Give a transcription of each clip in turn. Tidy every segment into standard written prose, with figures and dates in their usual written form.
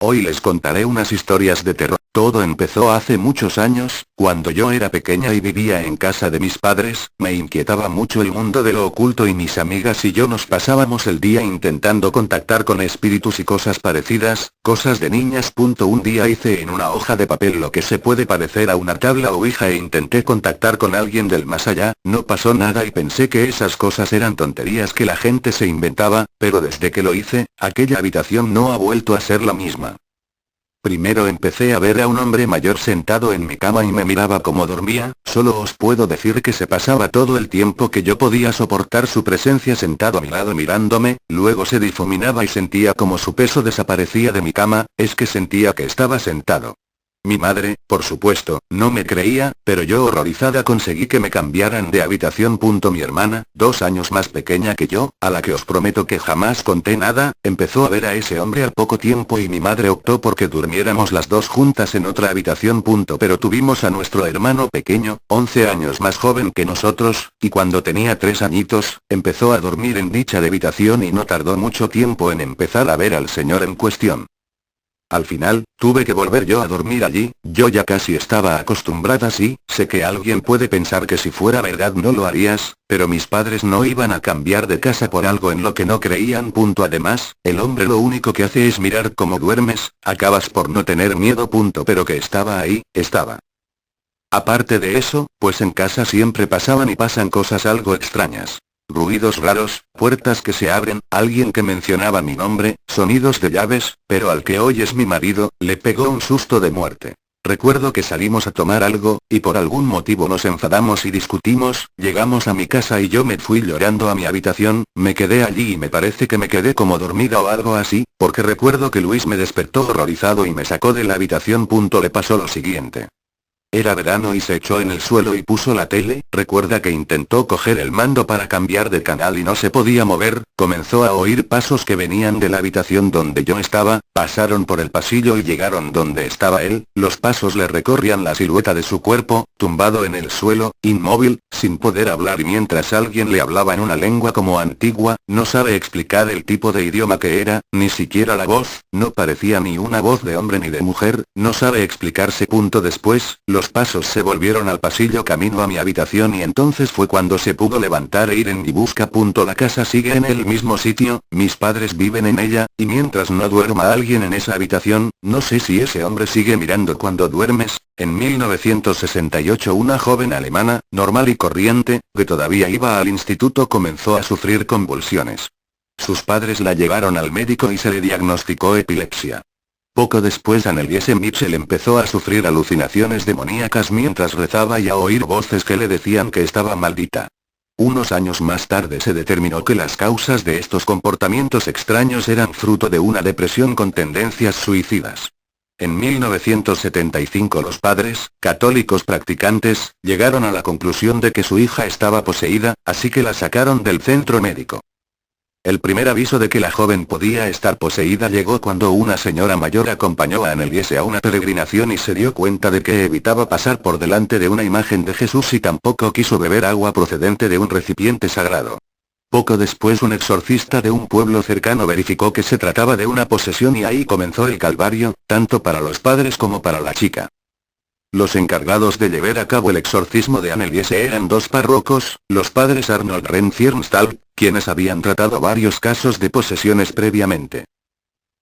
Hoy les contaré unas historias de terror. Todo empezó hace muchos años, cuando yo era pequeña y vivía en casa de mis padres, me inquietaba mucho el mundo de lo oculto y mis amigas y yo nos pasábamos el día intentando contactar con espíritus y cosas parecidas, cosas de niñas. Un día hice en una hoja de papel lo que se puede parecer a una tabla o ouija e intenté contactar con alguien del más allá, no pasó nada y pensé que esas cosas eran tonterías que la gente se inventaba, pero desde que lo hice, aquella habitación no ha vuelto a ser la misma. Primero empecé a ver a un hombre mayor sentado en mi cama y me miraba como dormía, solo os puedo decir que se pasaba todo el tiempo que yo podía soportar su presencia sentado a mi lado mirándome, luego se difuminaba y sentía como su peso desaparecía de mi cama, es que sentía que estaba sentado. Mi madre, por supuesto, no me creía, pero yo horrorizada conseguí que me cambiaran de habitación. Mi hermana, 2 años más pequeña que yo, a la que os prometo que jamás conté nada, empezó a ver a ese hombre al poco tiempo y mi madre optó por que durmiéramos las dos juntas en otra habitación. Pero tuvimos a nuestro hermano pequeño, 11 años más joven que nosotros, y cuando tenía 3 añitos, empezó a dormir en dicha habitación y no tardó mucho tiempo en empezar a ver al señor en cuestión. Al final, tuve que volver yo a dormir allí, yo ya casi estaba acostumbrada. Sí, sé que alguien puede pensar que si fuera verdad no lo harías, pero mis padres no iban a cambiar de casa por algo en lo que no creían. Además, el hombre lo único que hace es mirar cómo duermes, acabas por no tener miedo. Pero que estaba ahí, estaba. Aparte de eso, pues en casa siempre pasaban y pasan cosas algo extrañas. Ruidos raros, puertas que se abren, alguien que mencionaba mi nombre, sonidos de llaves, pero al que hoy es mi marido, le pegó un susto de muerte. Recuerdo que salimos a tomar algo, y por algún motivo nos enfadamos y discutimos, llegamos a mi casa y yo me fui llorando a mi habitación, me quedé allí y me parece que me quedé como dormida o algo así, porque recuerdo que Luis me despertó horrorizado y me sacó de la habitación. Le pasó lo siguiente. Era verano y se echó en el suelo y puso la tele, recuerda que intentó coger el mando para cambiar de canal y no se podía mover, comenzó a oír pasos que venían de la habitación donde yo estaba, pasaron por el pasillo y llegaron donde estaba él, los pasos le recorrían la silueta de su cuerpo, tumbado en el suelo, inmóvil, sin poder hablar y mientras alguien le hablaba en una lengua como antigua, no sabe explicar el tipo de idioma que era, ni siquiera la voz, no parecía ni una voz de hombre ni de mujer, no sabe explicarse. Después, los pasos se volvieron al pasillo camino a mi habitación y entonces fue cuando se pudo levantar e ir en mi busca. La casa sigue en el mismo sitio, mis padres viven en ella, y mientras no duerma alguien en esa habitación, no sé si ese hombre sigue mirando cuando duermes. En 1968 una joven alemana, normal y corriente, que todavía iba al instituto comenzó a sufrir convulsiones. Sus padres la llevaron al médico y se le diagnosticó epilepsia. Poco después Anneliese Mitchell empezó a sufrir alucinaciones demoníacas mientras rezaba y a oír voces que le decían que estaba maldita. Unos años más tarde se determinó que las causas de estos comportamientos extraños eran fruto de una depresión con tendencias suicidas. En 1975 los padres, católicos practicantes, llegaron a la conclusión de que su hija estaba poseída, así que la sacaron del centro médico. El primer aviso de que la joven podía estar poseída llegó cuando una señora mayor acompañó a Anneliese a una peregrinación y se dio cuenta de que evitaba pasar por delante de una imagen de Jesús y tampoco quiso beber agua procedente de un recipiente sagrado. Poco después un exorcista de un pueblo cercano verificó que se trataba de una posesión y ahí comenzó el calvario, tanto para los padres como para la chica. Los encargados de llevar a cabo el exorcismo de Anneliese eran 2 párrocos, los padres Arnold Renfiernstal, quienes habían tratado varios casos de posesiones previamente.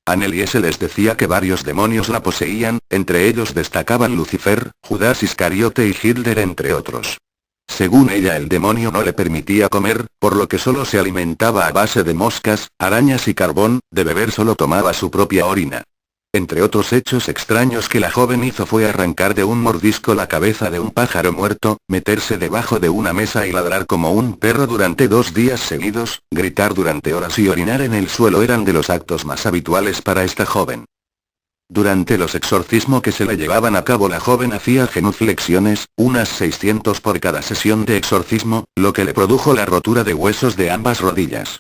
Anneliese les decía que varios demonios la poseían, entre ellos destacaban Lucifer, Judas Iscariote y Hitler entre otros. Según ella el demonio no le permitía comer, por lo que solo se alimentaba a base de moscas, arañas y carbón, de beber solo tomaba su propia orina. Entre otros hechos extraños que la joven hizo fue arrancar de un mordisco la cabeza de un pájaro muerto, meterse debajo de una mesa y ladrar como un perro durante 2 días seguidos, gritar durante horas y orinar en el suelo eran de los actos más habituales para esta joven. Durante los exorcismos que se le llevaban a cabo la joven hacía genuflexiones, unas 600 por cada sesión de exorcismo, lo que le produjo la rotura de huesos de ambas rodillas.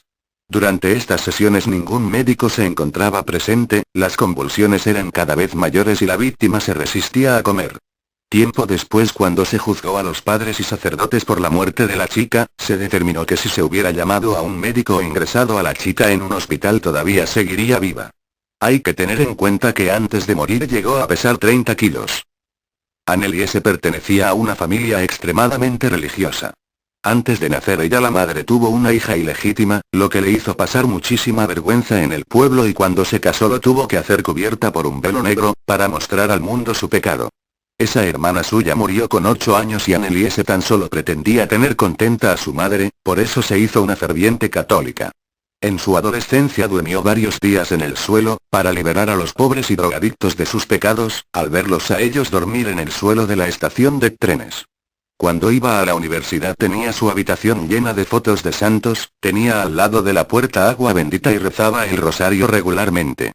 Durante estas sesiones ningún médico se encontraba presente, las convulsiones eran cada vez mayores y la víctima se resistía a comer. Tiempo después, cuando se juzgó a los padres y sacerdotes por la muerte de la chica, se determinó que si se hubiera llamado a un médico o ingresado a la chica en un hospital todavía seguiría viva. Hay que tener en cuenta que antes de morir llegó a pesar 30 kilos. Anneliese pertenecía a una familia extremadamente religiosa. Antes de nacer ella la madre tuvo una hija ilegítima, lo que le hizo pasar muchísima vergüenza en el pueblo y cuando se casó lo tuvo que hacer cubierta por un velo negro, para mostrar al mundo su pecado. Esa hermana suya murió con 8 años y Anneliese tan solo pretendía tener contenta a su madre, por eso se hizo una ferviente católica. En su adolescencia durmió varios días en el suelo, para liberar a los pobres y drogadictos de sus pecados, al verlos a ellos dormir en el suelo de la estación de trenes. Cuando iba a la universidad tenía su habitación llena de fotos de santos, tenía al lado de la puerta agua bendita y rezaba el rosario regularmente.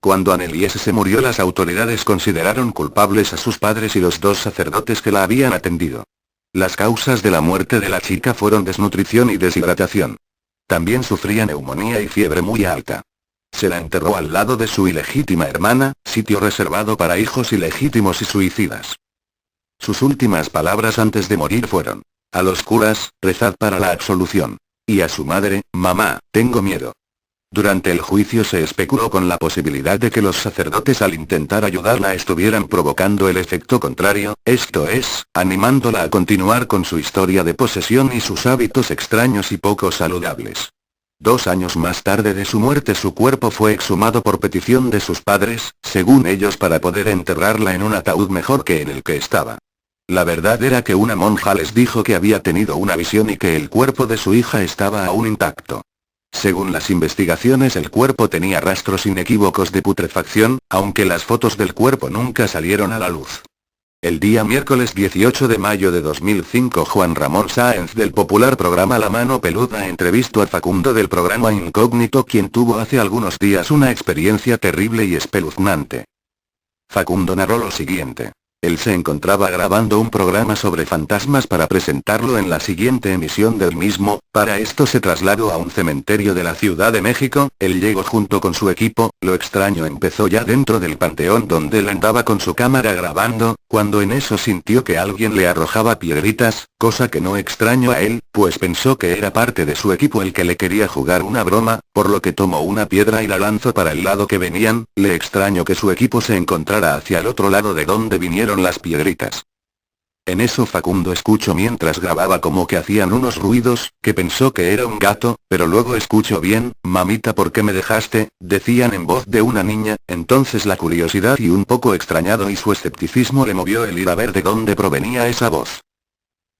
Cuando Anneliese se murió las autoridades consideraron culpables a sus padres y los 2 sacerdotes que la habían atendido. Las causas de la muerte de la chica fueron desnutrición y deshidratación. También sufría neumonía y fiebre muy alta. Se la enterró al lado de su ilegítima hermana, sitio reservado para hijos ilegítimos y suicidas. Sus últimas palabras antes de morir fueron: a los curas, rezad para la absolución. Y a su madre: mamá, tengo miedo. Durante el juicio se especuló con la posibilidad de que los sacerdotes al intentar ayudarla estuvieran provocando el efecto contrario, esto es, animándola a continuar con su historia de posesión y sus hábitos extraños y poco saludables. 2 años más tarde de su muerte su cuerpo fue exhumado por petición de sus padres, según ellos para poder enterrarla en un ataúd mejor que en el que estaba. La verdad era que una monja les dijo que había tenido una visión y que el cuerpo de su hija estaba aún intacto. Según las investigaciones el cuerpo tenía rastros inequívocos de putrefacción, aunque las fotos del cuerpo nunca salieron a la luz. El día miércoles 18 de mayo de 2005 Juan Ramón Sáenz del popular programa La Mano Peluda entrevistó a Facundo del programa Incógnito quien tuvo hace algunos días una experiencia terrible y espeluznante. Facundo narró lo siguiente. Él se encontraba grabando un programa sobre fantasmas para presentarlo en la siguiente emisión del mismo, para esto se trasladó a un cementerio de la Ciudad de México, él llegó junto con su equipo, lo extraño empezó ya dentro del panteón donde él andaba con su cámara grabando, cuando en eso sintió que alguien le arrojaba piedritas, cosa que no extrañó a él, pues pensó que era parte de su equipo el que le quería jugar una broma, por lo que tomó una piedra y la lanzó para el lado que venían, le extrañó que su equipo se encontrara hacia el otro lado de donde vinieron las piedritas. En eso Facundo escuchó mientras grababa como que hacían unos ruidos, que pensó que era un gato, pero luego escuchó bien: mamita ¿por qué me dejaste?, decían en voz de una niña, entonces la curiosidad y un poco extrañado y su escepticismo le movió el ir a ver de dónde provenía esa voz.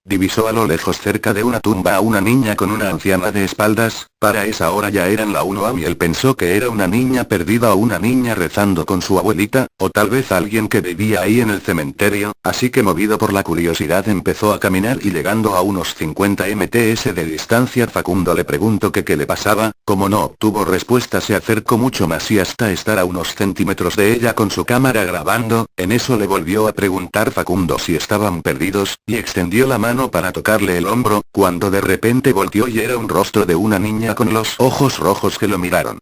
Divisó a lo lejos cerca de una tumba a una niña con una anciana de espaldas, para esa hora ya eran la 1 am y él pensó que era una niña perdida o una niña rezando con su abuelita, o tal vez alguien que vivía ahí en el cementerio, así que movido por la curiosidad empezó a caminar y llegando a unos 50 mts de distancia Facundo le preguntó que qué le pasaba, como no obtuvo respuesta se acercó mucho más y hasta estar a unos centímetros de ella con su cámara grabando, en eso le volvió a preguntar Facundo si estaban perdidos, y extendió la mano para tocarle el hombro, cuando de repente volteó y era un rostro de una niña con los ojos rojos que lo miraron.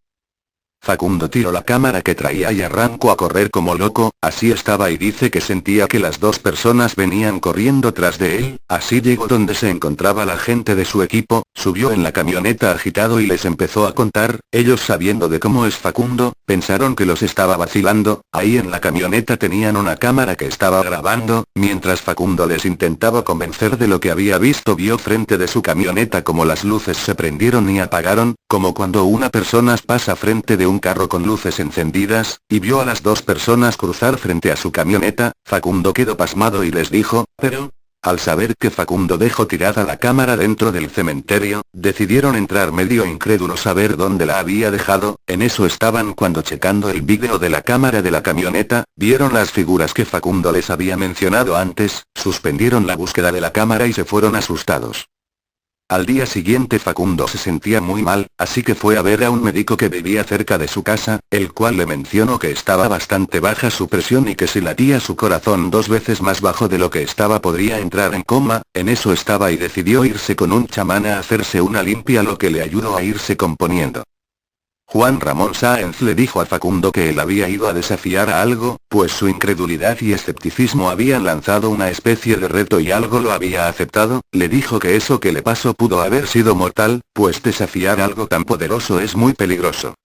Facundo tiró la cámara que traía y arrancó a correr como loco, así estaba y dice que sentía que las 2 personas venían corriendo tras de él, así llegó donde se encontraba la gente de su equipo, subió en la camioneta agitado y les empezó a contar, ellos sabiendo de cómo es Facundo, pensaron que los estaba vacilando, ahí en la camioneta tenían una cámara que estaba grabando, mientras Facundo les intentaba convencer de lo que había visto vio frente de su camioneta como las luces se prendieron y apagaron, como cuando una persona pasa frente de un carro con luces encendidas, y vio a las 2 personas cruzar frente a su camioneta. Facundo quedó pasmado y les dijo, pero... Al saber que Facundo dejó tirada la cámara dentro del cementerio, decidieron entrar medio incrédulos a ver dónde la había dejado, en eso estaban cuando checando el vídeo de la cámara de la camioneta, vieron las figuras que Facundo les había mencionado antes, suspendieron la búsqueda de la cámara y se fueron asustados. Al día siguiente Facundo se sentía muy mal, así que fue a ver a un médico que vivía cerca de su casa, el cual le mencionó que estaba bastante baja su presión y que si latía su corazón 2 veces más bajo de lo que estaba podría entrar en coma, en eso estaba y decidió irse con un chamán a hacerse una limpia lo que le ayudó a irse componiendo. Juan Ramón Sáenz le dijo a Facundo que él había ido a desafiar a algo, pues su incredulidad y escepticismo habían lanzado una especie de reto y algo lo había aceptado, le dijo que eso que le pasó pudo haber sido mortal, pues desafiar algo tan poderoso es muy peligroso.